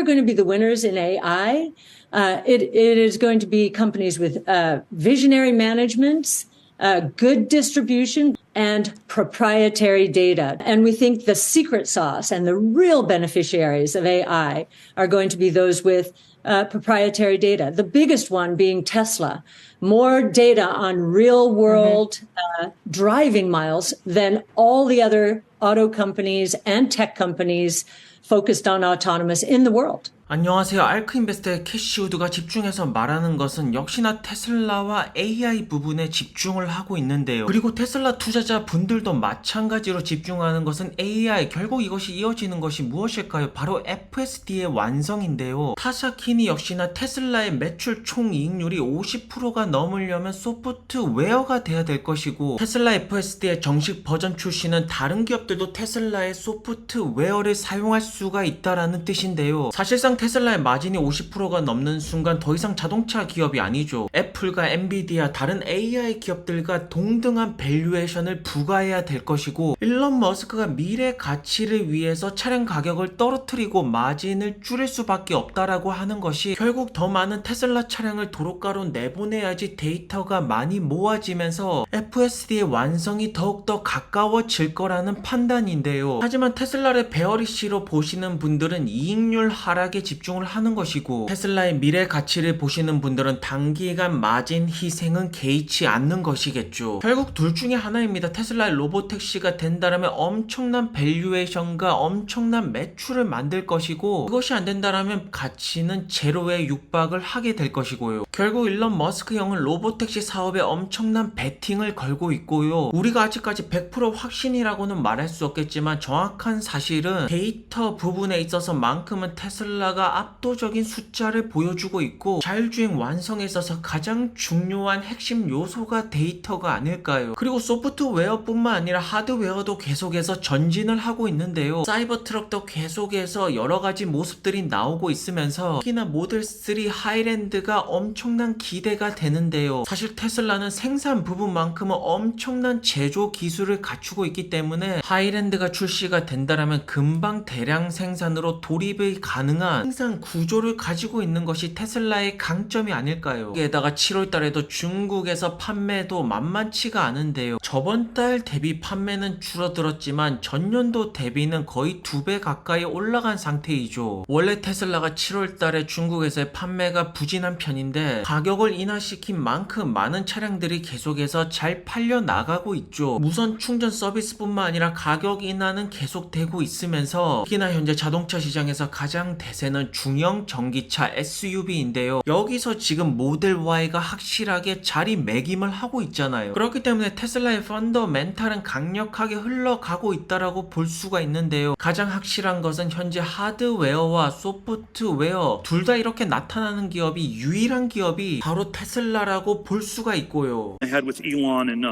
are going to be the winners in AI? It is going to be companies with visionary managements, good distribution, and proprietary data. And we think the secret sauce and the real beneficiaries of AI are going to be those with proprietary data. The biggest one being Tesla. More data on real world driving miles than all the other auto companies and tech companies focused on autonomous in the world. 안녕하세요. 알크인베스트의 캐시우드가 집중해서 말하는 것은 역시나 테슬라와 AI 부분에 집중을 하고 있는데요. 그리고 테슬라 투자자 분들도 마찬가지로 집중하는 것은 AI, 결국 이것이 이어지는 것이 무엇일까요? 바로 FSD의 완성인데요. 타샤키니 역시나 테슬라의 매출 총이익률이 50%가 넘으려면 소프트웨어가 돼야 될 것이고, 테슬라 FSD의 정식 버전 출시는 다른 기업들도 테슬라의 소프트웨어를 사용할 수가 있다라는 뜻인데요. 사실상 테슬라의 마진이 50%가 넘는 순간 더 이상 자동차 기업이 아니죠. 애플과 엔비디아, 다른 AI 기업들과 동등한 밸류에이션을 부과해야 될 것이고, 일론 머스크가 미래 가치를 위해서 차량 가격을 떨어뜨리고 마진을 줄일 수밖에 없다라고 하는 것이, 결국 더 많은 테슬라 차량을 도로가로 내보내야지 데이터가 많이 모아지면서 FSD의 완성이 더욱더 가까워질 거라는 판단인데요. 하지만 테슬라를 베어리시로 보시는 분들은 이익률 하락에 집중을 하는 것이고, 테슬라의 미래 가치를 보시는 분들은 단기간 마진 희생은 개의치 않는 것이겠죠. 결국 둘 중에 하나입니다. 테슬라의 로보택시가 된다면 엄청난 밸류에이션과 엄청난 매출을 만들 것이고, 그것이 안 된다면 가치는 제로에 육박을 하게 될 것이고요. 결국 일론 머스크 형은 로보택시 사업에 엄청난 베팅을 걸고 있고요. 우리가 아직까지 100% 확신이라고는 말할 수 없겠지만 정확한 사실은 데이터 부분에 있어서만큼은 테슬라가 압도적인 숫자를 보여주고 있고, 자율주행 완성에 있어서 가장 중요한 핵심 요소가 데이터가 아닐까요? 그리고 소프트웨어뿐만 아니라 하드웨어도 계속해서 전진을 하고 있는데요. 사이버 트럭도 계속해서 여러가지 모습들이 나오고 있으면서 특히나 모델3 하이랜드가 엄청난 기대가 되는데요. 사실 테슬라는 생산 부분만큼은 엄청난 제조 기술을 갖추고 있기 때문에 하이랜드가 출시가 된다면 금방 대량 생산으로 돌입이 가능한 생산 구조를 가지고 있는 것이 테슬라의 강점이 아닐까요? 게다가 7월달에도 중국에서 판매도 만만치가 않은데요. 저번 달 대비 판매는 줄어들었지만 전년도 대비는 거의 2배 가까이 올라간 상태이죠. 원래 테슬라가 7월달에 중국에서의 판매가 부진한 편인데 가격을 인하시킨 만큼 많은 차량들이 계속해서 잘 팔려 나가고 있죠. 무선 충전 서비스뿐만 아니라 가격 인하는 계속되고 있으면서, 특히나 현재 자동차 시장에서 가장 대세는 중형 전기차 SUV인데요. 여기서 지금 모델 Y가 확실하게 자리매김을 하고 있잖아요. 그렇기 때문에 테슬라의 펀더멘탈은 강력하게 흘러가고 있다라고 볼 수가 있는데요. 가장 확실한 것은 현재 하드웨어와 소프트웨어 둘 다 이렇게 나타나는 기업이, 유일한 기업이 바로 테슬라라고 볼 수가 있고요. I had with Elon in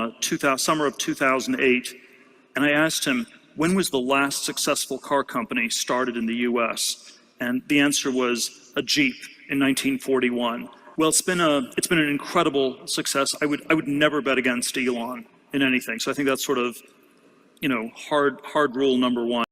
summer of 2008, and I asked him, when was the last successful car company started in the US? And the answer was a Jeep in 1941. Well, it's been an incredible success. I would never bet against Elon in anything. So I think that's sort of, hard rule number one.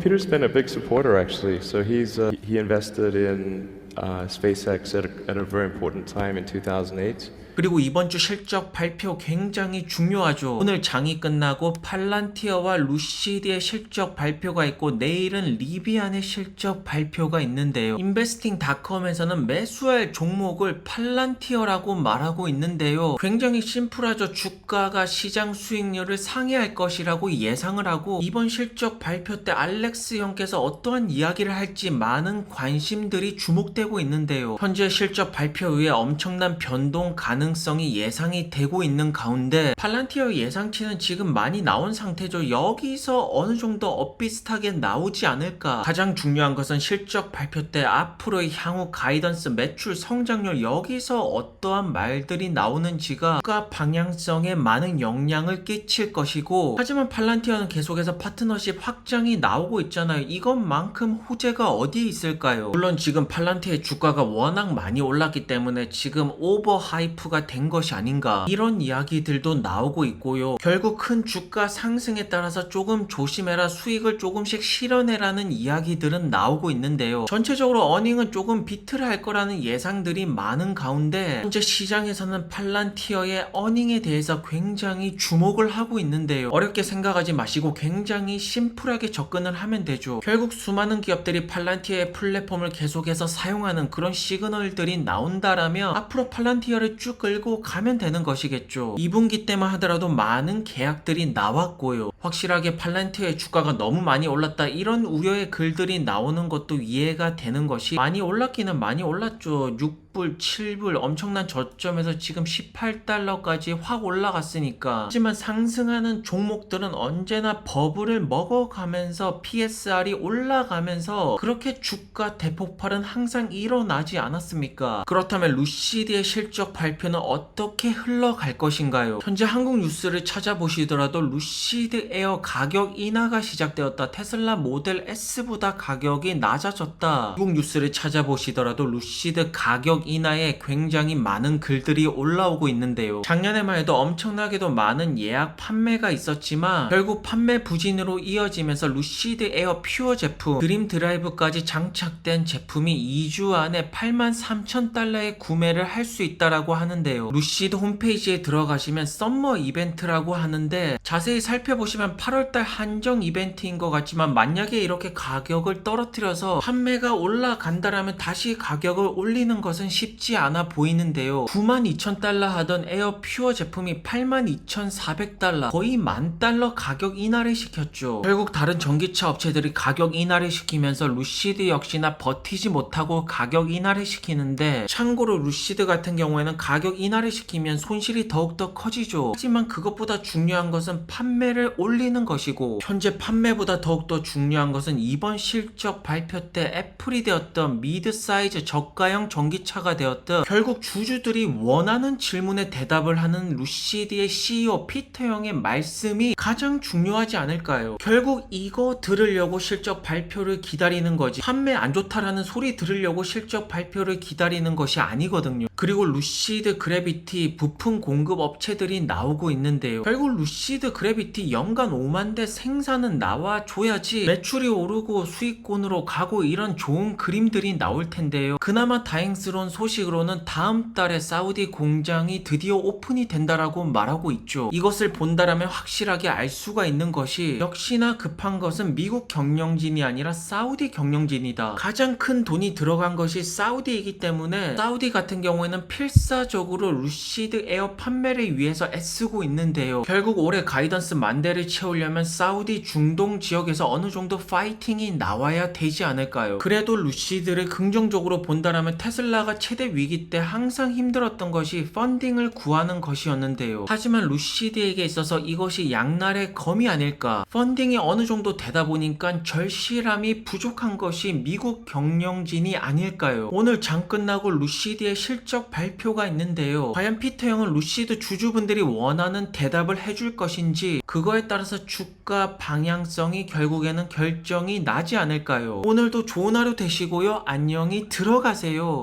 Peter's been a big supporter actually. So he invested in SpaceX at a very important time in 2008. 그리고 이번 주 실적 발표 굉장히 중요하죠. 오늘 장이 끝나고 팔란티어와 루시드의 실적 발표가 있고, 내일은 리비안의 실적 발표가 있는데요. 인베스팅닷컴에서는 매수할 종목을 팔란티어라고 말하고 있는데요. 굉장히 심플하죠. 주가가 시장 수익률을 상회할 것이라고 예상을 하고, 이번 실적 발표 때 알렉스 형께서 어떠한 이야기를 할지 많은 관심들이 주목되고 있는데요. 현재 실적 발표 후에 엄청난 변동 가능성이 예상이 되고 있는 가운데, 팔란티어 예상치는 지금 많이 나온 상태죠. 여기서 어느 정도 엇비슷하게 나오지 않을까. 가장 중요한 것은 실적 발표 때 앞으로의 향후 가이던스, 매출, 성장률, 여기서 어떠한 말들이 나오는지가 주가 방향성에 많은 영향을 끼칠 것이고, 하지만 팔란티어는 계속해서 파트너십 확장이 나오고 있잖아요. 이것만큼 호재가 어디에 있을까요? 물론 지금 팔란티어의 주가가 워낙 많이 올랐기 때문에 지금 오버 하이프가 시나리오가 된 것이 아닌가 이런 이야기들도 나오고 있고요. 결국 큰 주가 상승에 따라서 조금 조심해라, 수익을 조금씩 실현해라는 이야기들은 나오고 있는데요. 전체적으로 어닝은 조금 비틀할 거라는 예상들이 많은 가운데 현재 시장에서는 팔란티어의 어닝에 대해서 굉장히 주목을 하고 있는데요. 어렵게 생각하지 마시고 굉장히 심플하게 접근을 하면 되죠. 결국 수많은 기업들이 팔란티어의 플랫폼을 계속해서 사용하는 그런 시그널들이 나온다라면 앞으로 팔란티어를 쭉 끌고 가면 되는 것이겠죠. 2분기 때만 하더라도 많은 계약들이 나왔고요. 확실하게 팔란티어의 주가가 너무 많이 올랐다 이런 우려의 글들이 나오는 것도 이해가 되는 것이 많이 올랐기는 많이 올랐죠. 6불, 7불 엄청난 저점에서 지금 18달러까지 확 올라갔으니까. 하지만 상승하는 종목들은 언제나 버블을 먹어가면서 PSR이 올라가면서 그렇게 주가 대폭발은 항상 일어나지 않았습니까? 그렇다면 루시드의 실적 발표는 어떻게 흘러갈 것인가요? 현재 한국 뉴스를 찾아보시더라도 루시드 에어 가격 인하가 시작되었다. 테슬라 모델 S보다 가격이 낮아졌다. 미국 뉴스를 찾아보시더라도 루시드 가격 인하에 굉장히 많은 글들이 올라오고 있는데요. 작년에만 해도 엄청나게도 많은 예약 판매가 있었지만 결국 판매 부진으로 이어지면서 루시드 에어 퓨어 제품 드림 드라이브까지 장착된 제품이 2주 안에 83,000달러에 구매를 할 수 있다라고 하는데요. 루시드 홈페이지에 들어가시면 썸머 이벤트라고 하는데 자세히 살펴보시면 8월달 한정 이벤트인 것 같지만 만약에 이렇게 가격을 떨어뜨려서 판매가 올라간다라면 다시 가격을 올리는 것은 쉽지 않아 보이는데요. 92,000달러 하던 에어 퓨어 제품이 82,400달러 거의 $10,000 가격 인하를 시켰죠. 결국 다른 전기차 업체들이 가격 인하를 시키면서 루시드 역시나 버티지 못하고 가격 인하를 시키는데 참고로 루시드 같은 경우에는 가격 인하를 시키면 손실이 더욱더 커지죠. 하지만 그것보다 중요한 것은 판매를 올리는 것이고 현재 판매보다 더욱더 중요한 것은 이번 실적 발표 때 애플이 되었던 미드 사이즈 저가형 전기차가 되었던 결국 주주들이 원하는 질문에 대답을 하는 루시드의 CEO 피터 형의 말씀이 가장 중요하지 않을까요? 결국 이거 들으려고 실적 발표를 기다리는 거지 판매 안 좋다라는 소리 들으려고 실적 발표를 기다리는 것이 아니거든요. 그리고 루시드 그래비티 부품 공급 업체들이 나오고 있는데요. 결국 루시드 그래비티 연간 5만 대 생산은 나와줘야지 매출이 오르고 수익권으로 가고 이런 좋은 그림들이 나올 텐데요. 그나마 다행스러운 소식으로는 다음 달에 사우디 공장이 드디어 오픈이 된다라고 말하고 있죠. 이것을 본다라면 확실하게 알 수가 있는 것이 역시나 급한 것은 미국 경영진이 아니라 사우디 경영진이다. 가장 큰 돈이 들어간 것이 사우디이기 때문에 사우디 같은 경우에는 필사적으로 루시드 에어 판매를 위해서 애쓰고 있는데요. 결국 올해 가이던스 10,000대를 채우려면 사우디 중동 지역에서 어느 정도 파이팅이 나와야 되지 않을까요? 그래도 루시드를 긍정적으로 본다라면 테슬라가 최대 위기 때 항상 힘들었던 것이 펀딩을 구하는 것이었는데요. 하지만 루시드에게 있어서 이것이 양날의 검이 아닐까. 펀딩이 어느 정도 되다 보니까 절실함이 부족한 것이 미국 경영진이 아닐까요? 오늘 장 끝나고 루시드의 실적 발표가 있는데요. 과연 피터 형은 루시드 주주분들이 원하는 대답을 해줄 것인지 그거에 따라서 주가 방향성이 결국에는 결정이 나지 않을까요? 오늘도 좋은 하루 되시고요. 안녕히 들어가세요.